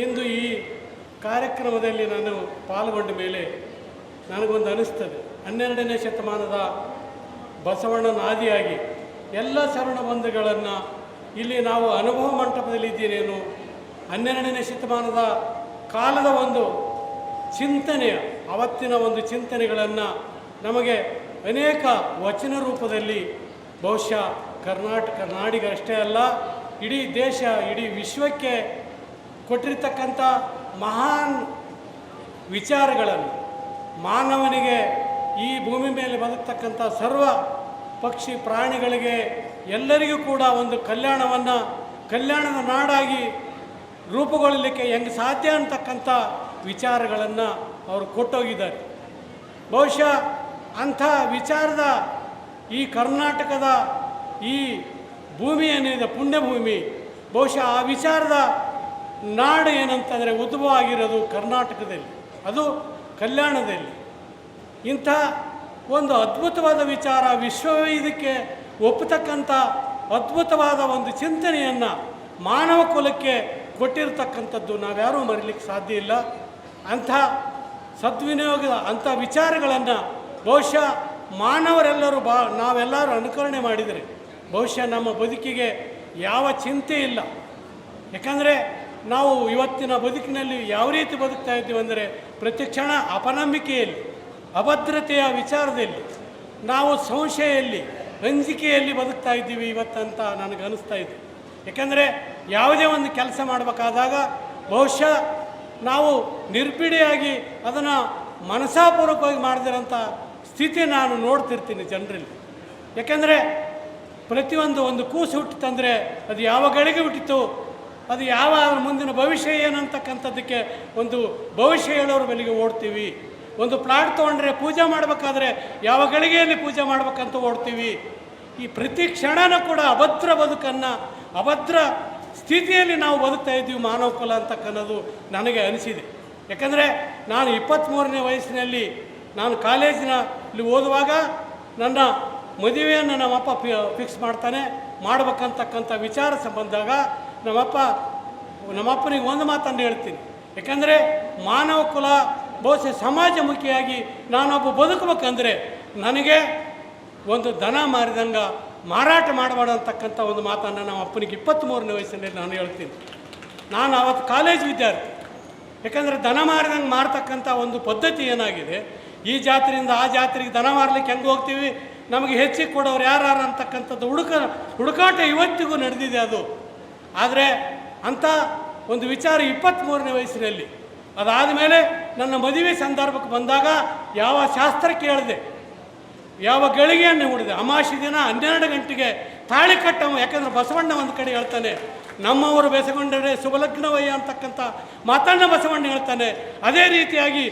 ಇಂದು ಈ ಕಾರ್ಯಕ್ರಮದಲ್ಲಿ ನಾನು ಪಾಲ್ಗೊಂಡ ಮೇಲೆ ನನಗೊಂದು ಅನಿಸ್ತದೆ, 12ನೇ ಶತಮಾನದ ಬಸವಣ್ಣನ ಆದಿಯಾಗಿ ಎಲ್ಲ ಶರಣ ಬಂಧುಗಳನ್ನು ಇಲ್ಲಿ ನಾವು ಅನುಭವ ಮಂಟಪದಲ್ಲಿ ಇದ್ದೀರೇನು, 12ನೇ ಶತಮಾನದ ಕಾಲದ ಒಂದು ಚಿಂತನೆಯ ಅವತ್ತಿನ ಒಂದು ಚಿಂತನೆಗಳನ್ನು ನಮಗೆ ಅನೇಕ ವಚನ ರೂಪದಲ್ಲಿ ಬಹುಶಃ ಕರ್ನಾಟಕ ನಾಡಿಗಷ್ಟೇ ಅಲ್ಲ, ಇಡೀ ದೇಶ ಇಡೀ ವಿಶ್ವಕ್ಕೆ ಕೊಟ್ಟಿರ್ತಕ್ಕಂಥ ಮಹಾನ್ ವಿಚಾರಗಳನ್ನು ಮಾನವನಿಗೆ ಈ ಭೂಮಿ ಮೇಲೆ ಬದುಕ್ತಕ್ಕಂಥ ಸರ್ವ ಪಕ್ಷಿ ಪ್ರಾಣಿಗಳಿಗೆ ಎಲ್ಲರಿಗೂ ಕೂಡ ಒಂದು ಕಲ್ಯಾಣದ ನಾಡಾಗಿ ರೂಪುಗೊಳ್ಳಲಿಕ್ಕೆ ಹೆಂಗೆ ಸಾಧ್ಯ ಅಂತಕ್ಕಂಥ ವಿಚಾರಗಳನ್ನು ಅವರು ಕೊಟ್ಟೋಗಿದ್ದಾರೆ. ಬಹುಶಃ ಅಂಥ ವಿಚಾರದ ಈ ಕರ್ನಾಟಕದ ಈ ಭೂಮಿ ಏನಿದೆ ಪುಣ್ಯಭೂಮಿ, ಬಹುಶಃ ಆ ವಿಚಾರದ ನಾಡು ಏನಂತಂದರೆ ಉದ್ಭವ ಆಗಿರೋದು ಕರ್ನಾಟಕದಲ್ಲಿ, ಅದು ಕಲ್ಯಾಣದಲ್ಲಿ. ಇಂಥ ಒಂದು ಅದ್ಭುತವಾದ ವಿಚಾರ ವಿಶ್ವವೇ ಇದಕ್ಕೆ ಒಪ್ಪತಕ್ಕಂಥ ಅದ್ಭುತವಾದ ಒಂದು ಚಿಂತನೆಯನ್ನು ಮಾನವ ಕುಲಕ್ಕೆ ಕೊಟ್ಟಿರ್ತಕ್ಕಂಥದ್ದು ನಾವ್ಯಾರೂ ಮರೀಲಿಕ್ಕೆ ಸಾಧ್ಯ ಇಲ್ಲ. ಅಂಥ ಸದ್ವಿನಿಯೋಗದ ಅಂಥ ವಿಚಾರಗಳನ್ನು ಬಹುಶಃ ಮಾನವರೆಲ್ಲರೂ ನಾವೆಲ್ಲರೂ ಅನುಕರಣೆ ಮಾಡಿದರೆ ಬಹುಶಃ ನಮ್ಮ ಬದುಕಿಗೆ ಯಾವ ಚಿಂತೆ ಇಲ್ಲ. ಯಾಕಂದರೆ ನಾವು ಇವತ್ತಿನ ಬದುಕಿನಲ್ಲಿ ಯಾವ ರೀತಿ ಬದುಕ್ತಾ ಇದ್ದೀವಿ ಅಂದರೆ ಪ್ರತಿ ಕ್ಷಣ ಅಪನಂಬಿಕೆಯಲ್ಲಿ, ಅಭದ್ರತೆಯ ವಿಚಾರದಲ್ಲಿ, ನಾವು ಸಂಶಯದಲ್ಲಿ, ಅಂಜಿಕೆಯಲ್ಲಿ ಬದುಕ್ತಾ ಇದ್ದೀವಿ ಇವತ್ತಂತ ನನಗೆ ಅನಿಸ್ತಾ ಇದೆ. ಯಾಕಂದರೆ ಯಾವುದೇ ಒಂದು ಕೆಲಸ ಮಾಡಬೇಕಾದಾಗ ಬಹುಶಃ ನಾವು ನಿರ್ಬಿಡಿಯಾಗಿ ಅದನ್ನು ಮನಸಾಪೂರ್ವಕವಾಗಿ ಮಾಡಿದಿರೋಂಥ ಸ್ಥಿತಿ ನಾನು ನೋಡ್ತಿರ್ತೀನಿ ಜನರಲ್ಲಿ. ಯಾಕೆಂದರೆ ಒಂದು ಕೂಸು ಹುಟ್ಟಿತಂದರೆ ಅದು ಯಾವ ಗಳಿಗೆ ಹುಟ್ಟಿತು, ಅದು ಯಾವ ಮುಂದಿನ ಭವಿಷ್ಯ ಏನಂತಕ್ಕಂಥದ್ದಕ್ಕೆ ಒಂದು ಭವಿಷ್ಯ ಹೇಳೋರ ಬೆಲೆಗೆ ಓಡ್ತೀವಿ. ಒಂದು ಪ್ಲಾಟ್ ತೊಗೊಂಡ್ರೆ ಪೂಜೆ ಮಾಡಬೇಕಾದ್ರೆ ಯಾವ ಗಳಿಗೆಯಲ್ಲಿ ಪೂಜೆ ಮಾಡ್ಬೇಕಂತ ಓಡ್ತೀವಿ. ಈ ಪ್ರತಿ ಕ್ಷಣನೂ ಕೂಡ ಅಭದ್ರ ಬದುಕನ್ನು, ಅಭದ್ರ ಸ್ಥಿತಿಯಲ್ಲಿ ನಾವು ಬದುಕ್ತಾ ಇದ್ದೀವಿ ಮಾನವ ಕುಲ ಅಂತಕ್ಕನ್ನೋದು ನನಗೆ ಅನಿಸಿದೆ. ಯಾಕಂದರೆ ನಾನು 23ನೇ ವಯಸ್ಸಿನಲ್ಲಿ ನಾನು ಕಾಲೇಜಿನಲ್ಲಿ ಓದುವಾಗ ನನ್ನ ಮದುವೆಯನ್ನು ನಮ್ಮಪ್ಪ ಫಿಕ್ಸ್ ಮಾಡ್ಬೇಕಂತಕ್ಕಂಥ ವಿಚಾರ ಸಂಬಂಧಾಗ ನಮ್ಮಪ್ಪನಿಗೆ ಒಂದು ಮಾತನ್ನು ಹೇಳ್ತೀನಿ. ಯಾಕಂದರೆ ಮಾನವ ಕುಲ ಬಹುಶಃ ಸಮಾಜಮುಖಿಯಾಗಿ ನಾನೊಬ್ಬ ಬದುಕಬೇಕಂದ್ರೆ ನನಗೆ ಒಂದು ದನ ಮಾರಿದಂಗೆ ಮಾರಾಟ ಮಾಡಬೇಡ ಅಂತಕ್ಕಂಥ ಒಂದು ಮಾತನ್ನು ನಮ್ಮ ಅಪ್ಪನಿಗೆ 23ನೇ ವಯಸ್ಸಿನಲ್ಲಿ ನಾನು ಹೇಳ್ತೀನಿ. ನಾನು ಅವತ್ತು ಕಾಲೇಜ್ ವಿದ್ಯಾರ್ಥಿ. ಯಾಕಂದರೆ ದನ ಮಾರಿದಂಗೆ ಮಾರ್ತಕ್ಕಂಥ ಒಂದು ಪದ್ಧತಿ ಏನಾಗಿದೆ, ಈ ಜಾತ್ರೆಯಿಂದ ಆ ಜಾತ್ರೆಗೆ ದನ ಮಾರಲಿಕ್ಕೆ ಹೆಂಗೆ ಹೋಗ್ತೀವಿ, ನಮಗೆ ಹೆಚ್ಚಿಗೆ ಕೊಡೋರು ಯಾರು ಅಂತಕ್ಕಂಥದ್ದು ಹುಡುಕಾಟ ಇವತ್ತಿಗೂ ನಡೆದಿದೆ ಅದು. ಆದರೆ ಅಂಥ ಒಂದು ವಿಚಾರ 23ನೇ ವಯಸ್ಸಿನಲ್ಲಿ, ಅದಾದ ಮೇಲೆ ನನ್ನ ಮದುವೆ ಸಂದರ್ಭಕ್ಕೆ ಬಂದಾಗ ಯಾವ ಶಾಸ್ತ್ರ ಕೇಳಿದೆ, ಯಾವ ಗಳಿಗೆಯನ್ನು ಹುಡಿದೆ, ಅಮಾವಾಸ್ಯೆ ದಿನ 12 ಗಂಟೆಗೆ ತಾಳಿ ಕಟ್ಟವ. ಯಾಕಂದರೆ ಬಸವಣ್ಣ ಒಂದು ಕಡೆ ಹೇಳ್ತಾನೆ, ನಮ್ಮವರು ಬೆಸಗೊಂಡರೆ ಶುಭಲಗ್ನವಯ್ಯ ಅಂತಕ್ಕಂಥ ಮಾತನ್ನು ಬಸವಣ್ಣ ಹೇಳ್ತಾನೆ. ಅದೇ ರೀತಿಯಾಗಿ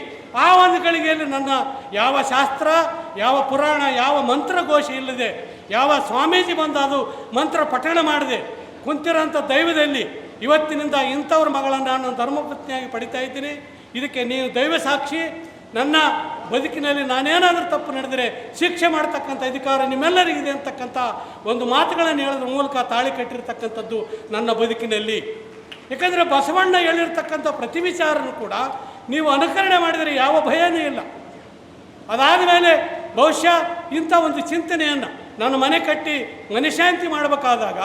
ಆ ಒಂದು ಗಳಿಗೆಯಲ್ಲಿ ನನ್ನ ಯಾವ ಶಾಸ್ತ್ರ, ಯಾವ ಪುರಾಣ, ಯಾವ ಮಂತ್ರಘೋಷ ಇಲ್ಲದೆ, ಯಾವ ಸ್ವಾಮೀಜಿ ಬಂದು ಅದು ಮಂತ್ರ ಪಠಣ ಮಾಡಿದೆ ಕುಂತಿರೋಂಥ ದೈವದಲ್ಲಿ ಇವತ್ತಿನಿಂದ ಇಂಥವ್ರ ಮಗಳನ್ನು ನಾನು ಧರ್ಮಪತ್ನಿಯಾಗಿ ಪಡಿತಾ ಇದ್ದೀನಿ. ಇದಕ್ಕೆ ನೀವು ದೈವ ಸಾಕ್ಷಿ. ನನ್ನ ಬದುಕಿನಲ್ಲಿ ನಾನೇನಾದರೂ ತಪ್ಪು ನಡೆದರೆ ಶಿಕ್ಷೆ ಮಾಡ್ತಕ್ಕಂಥ ಅಧಿಕಾರ ನಿಮ್ಮೆಲ್ಲರಿಗಿದೆ ಅಂತಕ್ಕಂಥ ಒಂದು ಮಾತುಗಳನ್ನು ಹೇಳೋದ್ರ ಮೂಲಕ ತಾಳಿ ಕಟ್ಟಿರ್ತಕ್ಕಂಥದ್ದು ನನ್ನ ಬದುಕಿನಲ್ಲಿ. ಯಾಕಂದರೆ ಬಸವಣ್ಣ ಹೇಳಿರ್ತಕ್ಕಂಥ ಪ್ರತಿ ವಿಚಾರನೂ ಕೂಡ ನೀವು ಅನುಕರಣೆ ಮಾಡಿದರೆ ಯಾವ ಭಯನೂ ಇಲ್ಲ. ಅದಾದ ಮೇಲೆ ಬಹುಶಃ ಇಂಥ ಒಂದು ಚಿಂತನೆಯನ್ನು ನಾನು ಮನೆ ಕಟ್ಟಿ ಮನೆಶಾಂತಿ ಮಾಡಬೇಕಾದಾಗ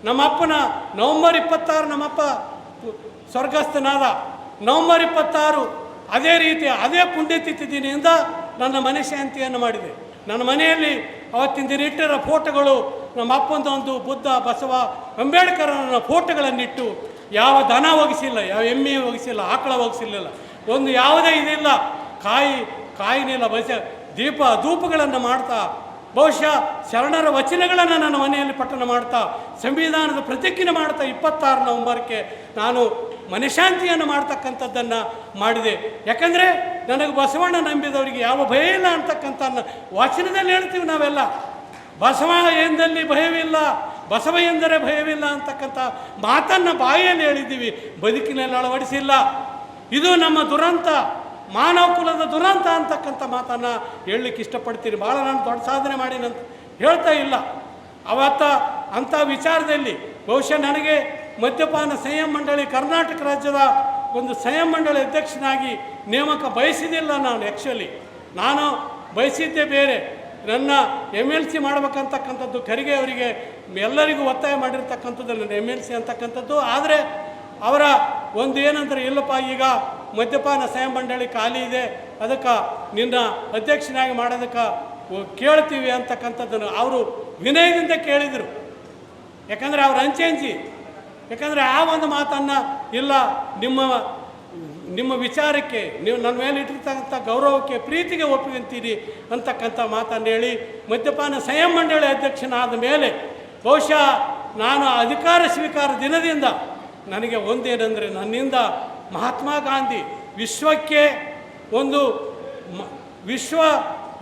ನಮ್ಮಪ್ಪನ ನವಂಬರ್ 26 ನಮ್ಮಪ್ಪ ಸ್ವರ್ಗಸ್ಥನಾದ ನವಂಬರ್ 26 ಅದೇ ರೀತಿ ಅದೇ ಪುಣ್ಯತಿಥಿ ದಿನದಿಂದ ನನ್ನ ಮನೆ ಶಾಂತಿಯನ್ನು ಮಾಡಿದೆ. ನನ್ನ ಮನೆಯಲ್ಲಿ ಅವತ್ತಿನ ದಿನ ಇಟ್ಟಿರೋ ಫೋಟೋಗಳು ನಮ್ಮ ಅಪ್ಪಂದೊಂದು ಬುದ್ಧ, ಬಸವ, ಅಂಬೇಡ್ಕರನ ಫೋಟೋಗಳನ್ನಿಟ್ಟು ಯಾವ ದನ ಒಗಿಸಿಲ್ಲ, ಯಾವ ಎಮ್ಮೆ ಒಗಿಸಿಲ್ಲ, ಆಕಳ ಒಗಿಸಿಲ್ಲ, ಒಂದು ಯಾವುದೇ ಇದಿಲ್ಲ, ಕಾಯಿನಿಲ್ಲ, ಧೂಪಗಳನ್ನು ಮಾಡ್ತಾ ಬಹುಶಃ ಶರಣರ ವಚನಗಳನ್ನು ನನ್ನ ಮನೆಯಲ್ಲಿ ಪಠಣ ಮಾಡ್ತಾ ಸಂವಿಧಾನದ ಪ್ರತಿಜ್ಞೆ ಮಾಡ್ತಾ 26 ನವಂಬರ್ಗೆ ನಾನು ಮನೆಶಾಂತಿಯನ್ನು ಮಾಡ್ತಕ್ಕಂಥದ್ದನ್ನು ಮಾಡಿದೆ. ಯಾಕಂದರೆ ನನಗೆ ಬಸವಣ್ಣ ನಂಬಿದವರಿಗೆ ಯಾವ ಭಯ ಇಲ್ಲ ಅಂತಕ್ಕಂಥ ವಚನದಲ್ಲಿ ಹೇಳ್ತೀವಿ ನಾವೆಲ್ಲ. ಬಸವ ಎಂದಲ್ಲಿ ಭಯವಿಲ್ಲ, ಬಸವ ಎಂದರೆ ಭಯವಿಲ್ಲ ಅಂತಕ್ಕಂಥ ಮಾತನ್ನು ಬಾಯಲ್ಲಿ ಹೇಳಿದ್ದೀವಿ, ಬದುಕಿನಲ್ಲಿ ಅಳವಡಿಸಿಲ್ಲ. ಇದು ನಮ್ಮ ದುರಂತ, ಮಾನವ ಕುಲದ ದುರಂತ ಅಂತಕ್ಕಂಥ ಮಾತನ್ನು ಹೇಳಲಿಕ್ಕೆ ಇಷ್ಟಪಡ್ತೀನಿ. ಭಾಳ ನಾನು ದೊಡ್ಡ ಸಾಧನೆ ಮಾಡಿನಂತ ಹೇಳ್ತಾ ಇಲ್ಲ. ಅಂಥ ವಿಚಾರದಲ್ಲಿ ಬಹುಶಃ ನನಗೆ ಮದ್ಯಪಾನ ಸಂಯಮ ಮಂಡಳಿ ಕರ್ನಾಟಕ ರಾಜ್ಯದ ಒಂದು ಸಂಯಮ ಮಂಡಳಿ ಅಧ್ಯಕ್ಷನಾಗಿ ನೇಮಕ ಬಯಸಿದಿಲ್ಲ. ನಾನು ನಾನು ಬಯಸಿದ್ದೇ ಬೇರೆ. ನನ್ನ MLC ಮಾಡಬೇಕಂತಕ್ಕಂಥದ್ದು ಖರ್ಗೆ ಅವರಿಗೆ ಎಲ್ಲರಿಗೂ ಒತ್ತಾಯ ಮಾಡಿರ್ತಕ್ಕಂಥದ್ದು ನನ್ನ MLC ಅಂತಕ್ಕಂಥದ್ದು. ಆದರೆ ಅವರ ಒಂದು ಏನಂದರೆ, ಇಲ್ಲಪ್ಪ ಈಗ ಮದ್ಯಪಾನ ಸಂಯಮ ಮಂಡಳಿ ಖಾಲಿ ಇದೆ, ಅದಕ್ಕೆ ನಿನ್ನ ಅಧ್ಯಕ್ಷನಾಗಿ ಮಾಡೋದಕ್ಕೆ ಕೇಳ್ತೀವಿ ಅಂತಕ್ಕಂಥದ್ದನ್ನು ಅವರು ವಿನಯದಿಂದ ಕೇಳಿದರು. ಯಾಕಂದರೆ ಅವ್ರು ಅಂಚೆಂಚಿ, ಯಾಕಂದರೆ ಆ ಒಂದು ಮಾತನ್ನು ಇಲ್ಲ, ನಿಮ್ಮ ವಿಚಾರಕ್ಕೆ ನೀವು ನನ್ನ ಮೇಲೆ ಇಟ್ಟಿರ್ತಕ್ಕಂಥ ಗೌರವಕ್ಕೆ ಪ್ರೀತಿಗೆ ಒಪ್ಪಿಗೆಂತೀರಿ ಅಂತಕ್ಕಂಥ ಮಾತನ್ನು ಹೇಳಿ ಮದ್ಯಪಾನ ಸಂಯಮ ಮಂಡಳಿ ಅಧ್ಯಕ್ಷನಾದ ಮೇಲೆ ಬಹುಶಃ ನಾನು ಅಧಿಕಾರ ಸ್ವೀಕಾರ ದಿನದಿಂದ ನನಗೆ ಒಂದೇನೆಂದರೆ, ನನ್ನಿಂದ ಮಹಾತ್ಮ ಗಾಂಧಿ ವಿಶ್ವಕ್ಕೆ ಒಂದು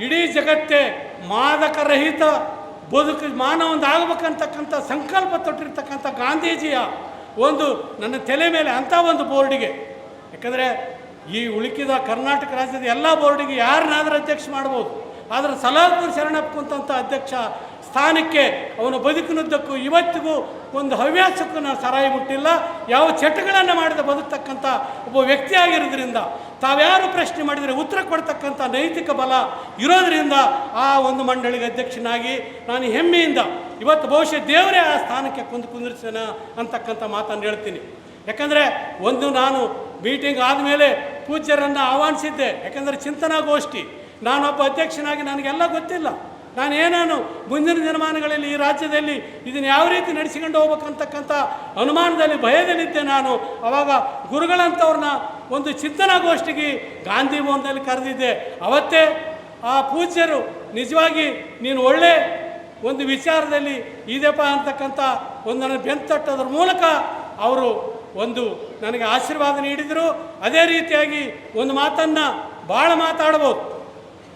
ಇಡೀ ಜಗತ್ತೇ ಮಾದಕರಹಿತ ಬದುಕು ಮಾನವೊಂದಾಗಬೇಕಂತಕ್ಕಂಥ ಸಂಕಲ್ಪ ತೊಟ್ಟಿರ್ತಕ್ಕಂಥ ಗಾಂಧೀಜಿಯ ಒಂದು ನನ್ನ ತಲೆ ಮೇಲೆ ಅಂಥ ಒಂದು ಬೋರ್ಡಿಗೆ, ಯಾಕಂದರೆ ಈ ಉಳುಕಿದ ಕರ್ನಾಟಕ ರಾಜ್ಯದ ಎಲ್ಲ ಬೋರ್ಡಿಗೆ ಯಾರನ್ನಾದರೂ ಅಧ್ಯಕ್ಷ ಮಾಡ್ಬೋದು, ಆದರೆ ಸಲಾಲ್ಪುರ ಶರಣಪ್ಪಂಥ ಅಧ್ಯಕ್ಷ ಸ್ಥಾನಕ್ಕೆ ಅವನ ಬದುಕಿನುದ್ದಕ್ಕೂ ಇವತ್ತಿಗೂ ಒಂದು ಹವ್ಯಾಸಕ್ಕೂ ನಾನು ಸರಾಯಿ ಮುಟ್ಟಿಲ್ಲ. ಯಾವ ಚಟಗಳನ್ನು ಮಾಡಿದ ಬದುಕ್ತಕ್ಕಂಥ ಒಬ್ಬ ವ್ಯಕ್ತಿ ಆಗಿರೋದ್ರಿಂದ, ತಾವ್ಯಾರು ಪ್ರಶ್ನೆ ಮಾಡಿದರೆ ಉತ್ತರ ಕೊಡ್ತಕ್ಕಂಥ ನೈತಿಕ ಬಲ ಇರೋದರಿಂದ ಆ ಒಂದು ಮಂಡಳಿಗೆ ಅಧ್ಯಕ್ಷನಾಗಿ ನಾನು ಹೆಮ್ಮೆಯಿಂದ ಇವತ್ತು ಬಹುಶಃ ದೇವರೇ ಆ ಸ್ಥಾನಕ್ಕೆ ಕುಂದಿರ್ಸೋಣ ಅಂತಕ್ಕಂಥ ಮಾತನ್ನು ಹೇಳ್ತೀನಿ. ಯಾಕಂದರೆ ಒಂದು ನಾನು ಮೀಟಿಂಗ್ ಆದಮೇಲೆ ಪೂಜ್ಯರನ್ನು ಆಹ್ವಾನಿಸಿದ್ದೆ. ಯಾಕಂದರೆ ಚಿಂತನಾಗೋಷ್ಠಿ, ನಾನೊಬ್ಬ ಅಧ್ಯಕ್ಷನಾಗಿ ನನಗೆಲ್ಲ ಗೊತ್ತಿಲ್ಲ. ನಾನೇನಾನು ಮುಂದಿನ ದಿನಮಾನಗಳಲ್ಲಿ ಈ ರಾಜ್ಯದಲ್ಲಿ ಇದನ್ನು ಯಾವ ರೀತಿ ನಡೆಸಿಕೊಂಡು ಹೋಗ್ಬೇಕಂತಕ್ಕಂಥ ಅನುಮಾನದಲ್ಲಿ ಭಯದಲ್ಲಿದ್ದೆ ನಾನು. ಆವಾಗ ಗುರುಗಳಂಥವ್ರನ್ನ ಒಂದು ಚಿಂತನಾಗೋಷ್ಠಿಗೆ ಗಾಂಧಿ ಭವನದಲ್ಲಿ ಕರೆದಿದ್ದೆ. ಅವತ್ತೇ ಆ ಪೂಜ್ಯರು ನಿಜವಾಗಿ ನೀನು ಒಳ್ಳೆ ಒಂದು ವಿಚಾರದಲ್ಲಿ ಇದೆಪ್ಪ ಅಂತಕ್ಕಂಥ ಒಂದನ್ನು ಬೆಂತಟ್ಟೋದ್ರ ಮೂಲಕ ಅವರು ಒಂದು ನನಗೆ ಆಶೀರ್ವಾದ ನೀಡಿದರು. ಅದೇ ರೀತಿಯಾಗಿ ಒಂದು ಮಾತನ್ನು ಭಾಳ ಮಾತಾಡ್ಬೋದು,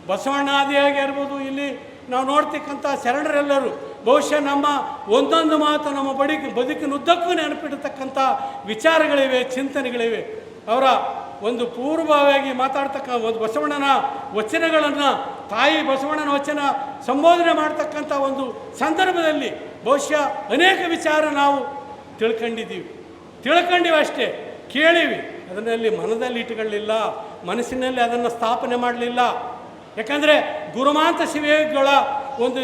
ಬಸವಣ್ಣ ಆದಿಯಾಗಿ ಇರ್ಬೋದು, ಇಲ್ಲಿ ನಾವು ನೋಡ್ತಕ್ಕಂಥ ಶರಣರೆಲ್ಲರೂ ಬಹುಶಃ ನಮ್ಮ ಒಂದೊಂದು ಮಾತು ನಮ್ಮ ಬದುಕಿನುದ್ದಕ್ಕೂ ನೆನಪಿಡತಕ್ಕಂಥ ವಿಚಾರಗಳಿವೆ, ಚಿಂತನೆಗಳಿವೆ. ಅವರ ಒಂದು ಪೂರ್ವವಾಗಿ ಮಾತಾಡ್ತಕ್ಕ ಒಂದು ಬಸವಣ್ಣನ ವಚನಗಳನ್ನು, ತಾಯಿ ಬಸವಣ್ಣನ ವಚನ ಸಂಬೋಧನೆ ಮಾಡ್ತಕ್ಕಂಥ ಒಂದು ಸಂದರ್ಭದಲ್ಲಿ ಬಹುಶಃ ಅನೇಕ ವಿಚಾರ ನಾವು ತಿಳ್ಕೊಂಡಿವಿ ಅಷ್ಟೇ, ಕೇಳಿವಿ, ಅದನ್ನಲ್ಲಿ ಮನದಲ್ಲಿ ಇಟ್ಟುಕೊಳ್ಳಲಿಲ್ಲ, ಮನಸ್ಸಿನಲ್ಲಿ ಅದನ್ನು ಸ್ಥಾಪನೆ ಮಾಡಲಿಲ್ಲ. ಯಾಕಂದರೆ ಗುರುಮಾಂತ ಶಿವಯೋಗಿಗಳ ಒಂದು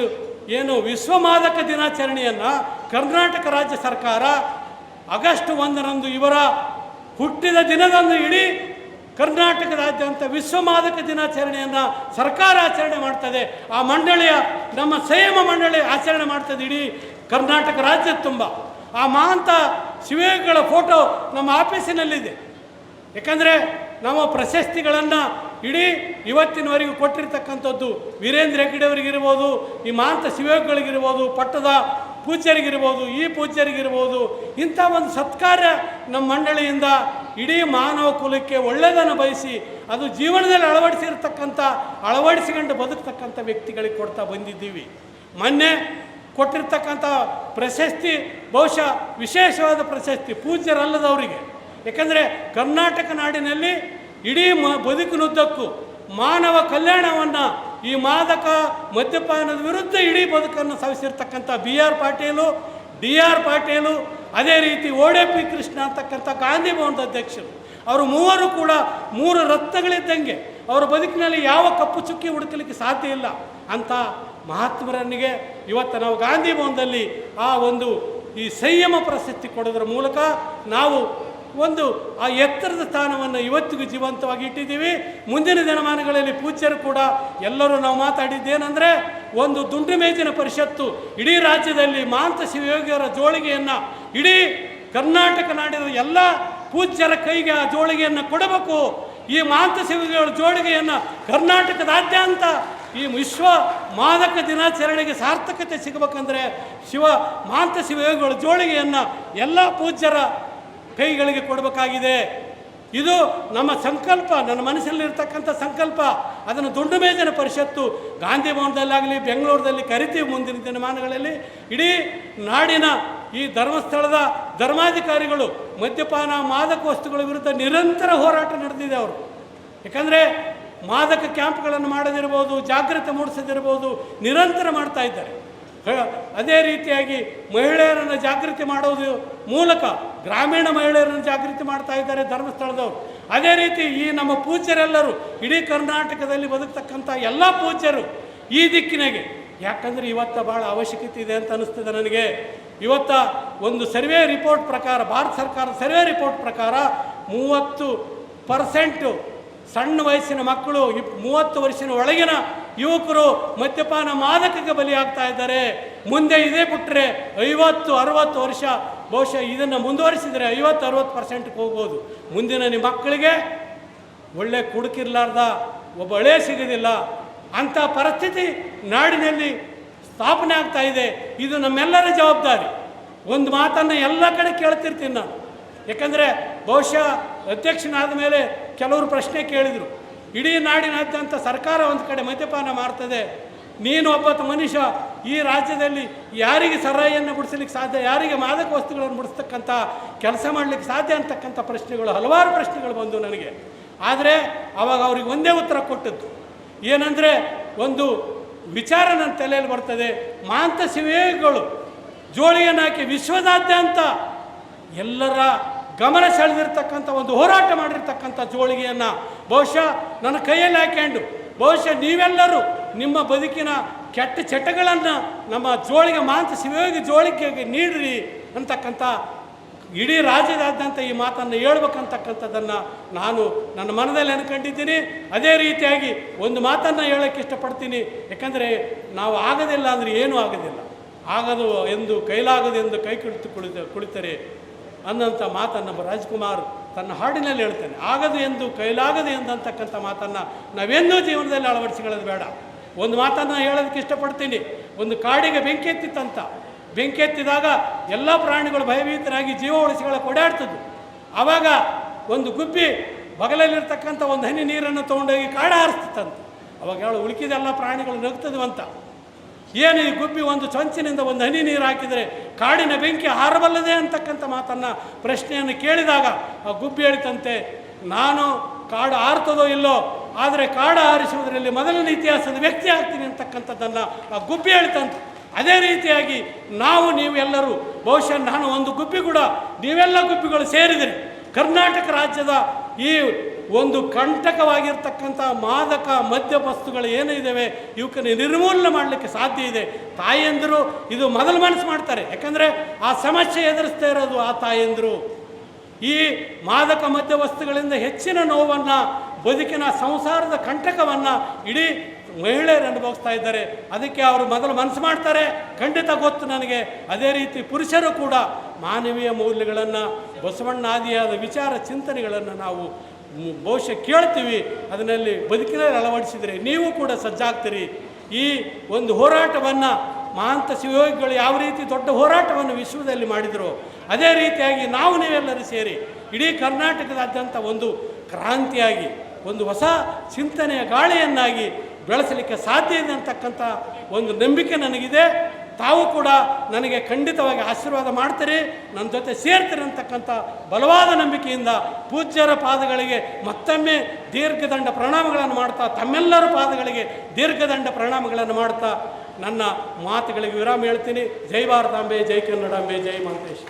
ಏನು ವಿಶ್ವಮಾದಕ ದಿನಾಚರಣೆಯನ್ನು ಕರ್ನಾಟಕ ರಾಜ್ಯ ಸರ್ಕಾರ ಆಗಸ್ಟ್ 1ರಂದು ಇವರ ಹುಟ್ಟಿದ ದಿನದಂದು ಇಡೀ ಕರ್ನಾಟಕದಾದ್ಯಂತ ವಿಶ್ವಮಾದಕ ದಿನಾಚರಣೆಯನ್ನು ಸರ್ಕಾರ ಆಚರಣೆ ಮಾಡ್ತದೆ. ಆ ಮಂಡಳಿಯ ನಮ್ಮ ಸಂಯಮ ಮಂಡಳಿ ಆಚರಣೆ ಮಾಡ್ತದೆ ಇಡೀ ಕರ್ನಾಟಕ ರಾಜ್ಯದ ತುಂಬ. ಆ ಮಹಾಂತ ಶಿವಯೋಗಿಗಳ ಫೋಟೋ ನಮ್ಮ ಆಫೀಸಿನಲ್ಲಿದೆ. ಯಾಕಂದರೆ ನಮ್ಮ ಪ್ರಶಸ್ತಿಗಳನ್ನು ಇಡೀ ಇವತ್ತಿನವರೆಗೂ ಕೊಟ್ಟಿರ್ತಕ್ಕಂಥದ್ದು ವೀರೇಂದ್ರ ಹೆಗ್ಗಡೆಯವರಿಗಿರ್ಬೋದು, ಈ ಮಹಾಂತ ಶಿವಯೋಗಿಗಳಿಗಿರ್ಬೋದು, ಪಟ್ಟದ ಪೂಜ್ಯರಿಗಿರ್ಬೋದು, ಈ ಪೂಜ್ಯರಿಗಿರ್ಬೋದು, ಇಂಥ ಒಂದು ಸತ್ಕಾರ್ಯ ನಮ್ಮ ಮಂಡಳಿಯಿಂದ ಇಡೀ ಮಾನವ ಕುಲಕ್ಕೆ ಒಳ್ಳೆಯದನ್ನು ಬಯಸಿ ಅದು ಜೀವನದಲ್ಲಿ ಅಳವಡಿಸಿಕೊಂಡು ಬದುಕ್ತಕ್ಕಂಥ ವ್ಯಕ್ತಿಗಳಿಗೆ ಕೊಡ್ತಾ ಬಂದಿದ್ದೀವಿ. ಮೊನ್ನೆ ಕೊಟ್ಟಿರ್ತಕ್ಕಂಥ ಪ್ರಶಸ್ತಿ ಬಹುಶಃ ವಿಶೇಷವಾದ ಪ್ರಶಸ್ತಿ ಪೂಜ್ಯರಲ್ಲದವರಿಗೆ. ಯಾಕಂದರೆ ಕರ್ನಾಟಕ ನಾಡಿನಲ್ಲಿ ಇಡೀ ಬದುಕಿನುದ್ದಕ್ಕೂ ಮಾನವ ಕಲ್ಯಾಣವನ್ನು, ಈ ಮಾದಕ ಮದ್ಯಪಾನದ ವಿರುದ್ಧ ಇಡೀ ಬದುಕನ್ನು ಸವಿಸಿರ್ತಕ್ಕಂಥ BR ಪಾಟೀಲು, DR ಪಾಟೀಲು, ಅದೇ ರೀತಿ ODP ಕೃಷ್ಣ ಅಂತಕ್ಕಂಥ ಗಾಂಧಿ ಭವನದ ಅಧ್ಯಕ್ಷರು, ಅವರು ಮೂವರು ಕೂಡ 3 ರತ್ನಗಳಿದ್ದಂಗೆ. ಅವರ ಬದುಕಿನಲ್ಲಿ ಯಾವ ಕಪ್ಪು ಚುಕ್ಕಿ ಹುಡುಕಲಿಕ್ಕೆ ಸಾಧ್ಯ ಇಲ್ಲ. ಅಂಥ ಮಹಾತ್ಮರನಿಗೆ ಇವತ್ತು ನಾವು ಗಾಂಧಿ ಭವನದಲ್ಲಿ ಆ ಒಂದು ಈ ಸಂಯಮ ಪ್ರಶಸ್ತಿ ಕೊಡೋದ್ರ ಮೂಲಕ ನಾವು ಒಂದು ಆ ಎತ್ತರದ ಸ್ಥಾನವನ್ನು ಇವತ್ತಿಗೂ ಜೀವಂತವಾಗಿ ಇಟ್ಟಿದ್ದೀವಿ. ಮುಂದಿನ ದಿನಮಾನಗಳಲ್ಲಿ ಪೂಜ್ಯರು ಕೂಡ ಎಲ್ಲರೂ ನಾವು ಮಾತಾಡಿದ್ದೇನೆಂದರೆ, ಒಂದು ದುಂಡು ಮೇಜಿನ ಪರಿಷತ್ತು ಇಡೀ ರಾಜ್ಯದಲ್ಲಿ ಮಹಾಂತ ಶಿವಯೋಗಿಯವರ ಜೋಳಿಗೆಯನ್ನು ಇಡೀ ಕರ್ನಾಟಕ ನಾಡಿನ ಎಲ್ಲ ಪೂಜ್ಯರ ಕೈಗೆ ಆ ಜೋಳಿಗೆಯನ್ನು ಕೊಡಬೇಕು. ಈ ಮಹಾಂತ ಶಿವಯೋಗಿಯವರ ಜೋಳಿಗೆಯನ್ನು ಕರ್ನಾಟಕದಾದ್ಯಂತ ಈ ವಿಶ್ವ ಮಾದಕ ದಿನಾಚರಣೆಗೆ ಸಾರ್ಥಕತೆ ಸಿಗಬೇಕಂದ್ರೆ ಮಹಾಂತ ಶಿವಯೋಗಿಗಳ ಜೋಳಿಗೆಯನ್ನು ಎಲ್ಲ ಪೂಜ್ಯರ ಕೈಗಳಿಗೆ ಕೊಡಬೇಕಾಗಿದೆ. ಇದು ನಮ್ಮ ಸಂಕಲ್ಪ, ನನ್ನ ಮನಸ್ಸಲ್ಲಿರ್ತಕ್ಕಂಥ ಸಂಕಲ್ಪ. ಅದನ್ನು ದುಂಡು ಮೇಜಿನ ಪರಿಷತ್ತು ಗಾಂಧಿ ಭವನದಲ್ಲಾಗಲಿ ಬೆಂಗಳೂರಲ್ಲಿ ಕರಿತೀವಿ. ಮುಂದಿನ ದಿನಮಾನಗಳಲ್ಲಿ ಇಡೀ ನಾಡಿನ ಈ ಧರ್ಮಸ್ಥಳದ ಧರ್ಮಾಧಿಕಾರಿಗಳು ಮದ್ಯಪಾನ ಮಾದಕ ವಸ್ತುಗಳ ವಿರುದ್ಧ ನಿರಂತರ ಹೋರಾಟ ನಡೆದಿದೆ ಅವರು. ಯಾಕಂದರೆ ಮಾದಕ ಕ್ಯಾಂಪ್ಗಳನ್ನು ಮಾಡೋದಿರ್ಬೋದು, ಜಾಗೃತಿ ಮೂಡಿಸೋದಿರ್ಬೋದು, ನಿರಂತರ ಮಾಡ್ತಾ ಇದ್ದಾರೆ. ಅದೇ ರೀತಿಯಾಗಿ ಮಹಿಳೆಯರನ್ನು ಜಾಗೃತಿ ಮಾಡೋದು ಮೂಲಕ ಗ್ರಾಮೀಣ ಮಹಿಳೆಯರನ್ನು ಜಾಗೃತಿ ಮಾಡ್ತಾ ಇದ್ದಾರೆ ಧರ್ಮಸ್ಥಳದವರು. ಅದೇ ರೀತಿ ಈ ನಮ್ಮ ಪೂಜ್ಯರೆಲ್ಲರೂ ಇಡೀ ಕರ್ನಾಟಕದಲ್ಲಿ ಬದುಕ್ತಕ್ಕಂಥ ಎಲ್ಲ ಪೂಜ್ಯರು ಈ ದಿಕ್ಕಿನಾಗೆ, ಯಾಕಂದರೆ ಇವತ್ತು ಭಾಳ ಅವಶ್ಯಕತೆ ಇದೆ ಅಂತ ಅನ್ನಿಸ್ತದೆ ನನಗೆ. ಇವತ್ತ ಒಂದು ಸರ್ವೆ ರಿಪೋರ್ಟ್ ಪ್ರಕಾರ, ಭಾರತ ಸರ್ಕಾರದ ಸರ್ವೆ ರಿಪೋರ್ಟ್ ಪ್ರಕಾರ 30% ಸಣ್ಣ ವಯಸ್ಸಿನ ಮಕ್ಕಳು, 30 ವರ್ಷದ ಒಳಗಿನ ಯುವಕರು ಮದ್ಯಪಾನ ಮಾದಕಕ್ಕೆ ಬಲಿಯಾಗ್ತಾ ಇದ್ದಾರೆ. ಮುಂದೆ ಇದೇ ಬಿಟ್ಟರೆ 50-60 ವರ್ಷ, ಬಹುಶಃ ಇದನ್ನು ಮುಂದುವರಿಸಿದರೆ 50-60%ಕ್ಕೆ ಹೋಗ್ಬೋದು. ಮುಂದಿನ ನಿಮ್ಮ ಮಕ್ಕಳಿಗೆ ಒಳ್ಳೆ ಕುಡುಕಿರ್ಲಾರ್ದ ಒಬ್ಬ ಹಳೆ ಸಿಗೋದಿಲ್ಲ ಅಂಥ ಪರಿಸ್ಥಿತಿ ನಾಡಿನಲ್ಲಿ ಸ್ಥಾಪನೆ ಆಗ್ತಾ ಇದೆ. ಇದು ನಮ್ಮೆಲ್ಲರ ಜವಾಬ್ದಾರಿ. ಒಂದು ಮಾತನ್ನು ಎಲ್ಲ ಕಡೆ ಕೇಳ್ತಿರ್ತೀನಿ ನಾನು, ಯಾಕಂದರೆ ಬಹುಶಃ ಅಧ್ಯಕ್ಷನಾದ ಮೇಲೆ ಕೆಲವರು ಪ್ರಶ್ನೆ ಕೇಳಿದರು, ಇಡೀ ನಾಡಿನಾದ್ಯಂತ ಸರ್ಕಾರ ಒಂದು ಕಡೆ ಮದ್ಯಪಾನ ಮಾಡ್ತದೆ, ನೀನು ಒಬ್ಬ ಮನುಷ್ಯ ಈ ರಾಜ್ಯದಲ್ಲಿ ಯಾರಿಗೆ ಸರಾಯಿಯನ್ನು ಬಿಡಿಸ್ಲಿಕ್ಕೆ ಸಾಧ್ಯ, ಯಾರಿಗೆ ಮಾದಕ ವಸ್ತುಗಳನ್ನು ಬಿಡಿಸ್ತಕ್ಕಂಥ ಕೆಲಸ ಮಾಡಲಿಕ್ಕೆ ಸಾಧ್ಯ ಅಂತಕ್ಕಂಥ ಪ್ರಶ್ನೆಗಳು, ಹಲವಾರು ಪ್ರಶ್ನೆಗಳು ಬಂದು ನನಗೆ. ಆದರೆ ಆವಾಗ ಅವ್ರಿಗೆ ಒಂದೇ ಉತ್ತರ ಕೊಟ್ಟದ್ದು ಏನಂದರೆ, ಒಂದು ವಿಚಾರ ನನ್ನ ತಲೆಯಲ್ಲಿ ಬರ್ತದೆ, ಮಾಂತ ಶಿವೇಗಳು ಜೋಳಿಯನ್ನು ಹಾಕಿ ವಿಶ್ವದಾದ್ಯಂತ ಎಲ್ಲರ ಗಮನ ಸೆಳೆದಿರ್ತಕ್ಕಂಥ ಒಂದು ಹೋರಾಟ ಮಾಡಿರ್ತಕ್ಕಂಥ ಜೋಳಿಗೆಯನ್ನು ಬಹುಶಃ ನನ್ನ ಕೈಯಲ್ಲಿ ಹಾಕ್ಕೊಂಡು, ಬಹುಶಃ ನೀವೆಲ್ಲರೂ ನಿಮ್ಮ ಬದುಕಿನ ಕೆಟ್ಟ ಚಟಗಳನ್ನು ನಮ್ಮ ಜೋಳಿಗೆ ಮಾಂತ ಶಿವಯೋಗಿ ಜೋಳಿಗೆಗೆ ನೀಡ್ರಿ ಅಂತಕ್ಕಂಥ ಇಡೀ ರಾಜ್ಯದಾದ್ಯಂತ ಈ ಮಾತನ್ನು ಹೇಳ್ಬೇಕಂತಕ್ಕಂಥದ್ದನ್ನು ನಾನು ನನ್ನ ಮನದಲ್ಲಿ ಅನ್ಕೊಂಡಿದ್ದೀನಿ. ಅದೇ ರೀತಿಯಾಗಿ ಒಂದು ಮಾತನ್ನು ಹೇಳೋಕ್ಕೆ ಇಷ್ಟಪಡ್ತೀನಿ, ಯಾಕಂದರೆ ನಾವು ಆಗೋದಿಲ್ಲ ಅಂದರೆ ಏನೂ ಆಗೋದಿಲ್ಲ, ಆಗದು ಎಂದು ಕೈಲಾಗದೆಂದು ಕೈ ಕುಳಿತರೆ ಅನ್ನೋಂಥ ಮಾತನ್ನು ರಾಜ್ಕುಮಾರ್ ತನ್ನ ಹಾಡಿನಲ್ಲಿ ಹೇಳ್ತಾನೆ. ಆಗದು ಎಂದು ಕೈಲಾಗದು ಎಂದಂತಕ್ಕಂಥ ಮಾತನ್ನು ನಾವೆಂದೂ ಜೀವನದಲ್ಲಿ ಅಳವಡಿಸಿಕೊಳ್ಳೋದು ಬೇಡ. ಒಂದು ಮಾತನ್ನು ಹೇಳೋದಕ್ಕೆ ಇಷ್ಟಪಡ್ತೀನಿ. ಒಂದು ಕಾಡಿಗೆ ಬೆಂಕಿ ಎತ್ತಿತ್ತಂತ, ಬೆಂಕಿ ಎತ್ತಿದಾಗ ಎಲ್ಲ ಪ್ರಾಣಿಗಳು ಭಯಭೀತರಾಗಿ ಜೀವ ಉಳಿಸಿಕೊಳ್ಳಕ್ಕೆ ಓಡಾಡ್ತದ್ದು. ಆವಾಗ ಒಂದು ಗುಬ್ಬಿ ಬಗಲಲ್ಲಿರ್ತಕ್ಕಂಥ ಒಂದು ಹನಿ ನೀರನ್ನು ತೊಗೊಂಡೋಗಿ ಕಾಡ ಹಾರಿಸ್ತಿತ್ತಂತ. ಅವಾಗ ಹೇಳು ಉಳುಕಿದೆಲ್ಲ ಪ್ರಾಣಿಗಳು ನಗ್ತದ್ವಂತ. ಏನು ಈ ಗುಬ್ಬಿ ಒಂದು ಚೊಂಚಿನಿಂದ ಒಂದು ಹನಿ ನೀರು ಹಾಕಿದರೆ ಕಾಡಿನ ಬೆಂಕಿ ಹಾರಬಲ್ಲದೆ ಅಂತಕ್ಕಂಥ ಮಾತನ್ನು ಪ್ರಶ್ನೆಯನ್ನು ಕೇಳಿದಾಗ ಆ ಗುಬ್ಬಿ ಹೇಳಿತಂತೆ, ನಾನು ಕಾಡು ಹಾರ್ತದೋ ಇಲ್ಲೋ, ಆದರೆ ಕಾಡು ಹಾರಿಸುವುದರಲ್ಲಿ ಮೊದಲನೇ ಇತಿಹಾಸದ ವ್ಯಕ್ತಿ ಆಗ್ತೀನಿ ಅಂತಕ್ಕಂಥದ್ದನ್ನು ಆ ಗುಬ್ಬಿ ಹೇಳ್ತಂತೆ. ಅದೇ ರೀತಿಯಾಗಿ ನಾವು ನೀವೆಲ್ಲರೂ, ಬಹುಶಃ ನಾನು ಒಂದು ಗುಬ್ಬಿ ಕೂಡ, ನೀವೆಲ್ಲ ಗುಬ್ಬಿಗಳು ಸೇರಿದರೆ ಕರ್ನಾಟಕ ರಾಜ್ಯದ ಈ ಒಂದು ಕಂಟಕವಾಗಿರ್ತಕ್ಕಂಥ ಮಾದಕ ಮದ್ಯ ವಸ್ತುಗಳು ಏನಿದ್ದಾವೆ ಇವಕ್ಕೆ ನಿರ್ಮೂಲನೆ ಮಾಡಲಿಕ್ಕೆ ಸಾಧ್ಯ ಇದೆ. ತಾಯಿಯಂದರು ಇದು ಮೊದಲು ಮನಸ್ಸು ಮಾಡ್ತಾರೆ, ಯಾಕಂದರೆ ಆ ಸಮಸ್ಯೆ ಎದುರಿಸ್ತಾ ಇರೋದು ಆ ತಾಯಿಯಂದರು. ಈ ಮಾದಕ ಮದ್ಯ ವಸ್ತುಗಳಿಂದ ಹೆಚ್ಚಿನ ನೋವನ್ನು, ಬದುಕಿನ ಸಂಸಾರದ ಕಂಟಕವನ್ನು ಇಡೀ ಮಹಿಳೆಯರು ಅನುಭವಿಸ್ತಾ ಇದ್ದಾರೆ. ಅದಕ್ಕೆ ಅವರು ಮೊದಲು ಮನಸ್ಸು ಮಾಡ್ತಾರೆ, ಖಂಡಿತ ಗೊತ್ತು ನನಗೆ. ಅದೇ ರೀತಿ ಪುರುಷರು ಕೂಡ ಮಾನವೀಯ ಮೌಲ್ಯಗಳನ್ನು, ಬಸವಣ್ಣಾದಿಯಾದ ವಿಚಾರ ಚಿಂತನೆಗಳನ್ನು ನಾವು ಬಹುಶಃ ಕೇಳ್ತೀವಿ. ಅದರಲ್ಲಿ ಬದುಕಿನಲ್ಲಿ ಅಳವಡಿಸಿದರೆ ನೀವು ಕೂಡ ಸಜ್ಜಾಗ್ತೀರಿ. ಈ ಒಂದು ಹೋರಾಟವನ್ನು ಮಹಾಂತ ಶಿವಯೋಗಿಗಳು ಯಾವ ರೀತಿ ದೊಡ್ಡ ಹೋರಾಟವನ್ನು ವಿಶ್ವದಲ್ಲಿ ಮಾಡಿದರು, ಅದೇ ರೀತಿಯಾಗಿ ನಾವು ನೀವೆಲ್ಲರೂ ಸೇರಿ ಇಡೀ ಕರ್ನಾಟಕದಾದ್ಯಂತ ಒಂದು ಕ್ರಾಂತಿಯಾಗಿ, ಒಂದು ಹೊಸ ಚಿಂತನೆಯ ಗಾಳಿಯನ್ನಾಗಿ ಬೆಳೆಸಲಿಕ್ಕೆ ಸಾಧ್ಯ ಇದೆ ಅಂತಕ್ಕಂಥ ಒಂದು ನಂಬಿಕೆ ನನಗಿದೆ. ತಾವು ಕೂಡ ನನಗೆ ಖಂಡಿತವಾಗಿ ಆಶೀರ್ವಾದ ಮಾಡ್ತೀರಿ, ನನ್ನ ಜೊತೆ ಸೇರ್ತೀರಿ ಅಂತಕ್ಕಂಥ ಬಲವಾದ ನಂಬಿಕೆಯಿಂದ ಪೂಜ್ಯರ ಪಾದಗಳಿಗೆ ಮತ್ತೊಮ್ಮೆ ದೀರ್ಘದಂಡ ಪ್ರಣಾಮಗಳನ್ನು ಮಾಡ್ತಾ, ತಮ್ಮೆಲ್ಲರ ಪಾದಗಳಿಗೆ ದೀರ್ಘದಂಡ ಪ್ರಣಾಮಗಳನ್ನು ಮಾಡ್ತಾ ನನ್ನ ಮಾತುಗಳಿಗೆ ವಿರಾಮ ಹೇಳ್ತೀನಿ. ಜೈ ಭಾರತಾಂಬೆ, ಜೈ ಕನ್ನಡಾಂಬೆ, ಜೈ ಮಹಾಂತೇಶ.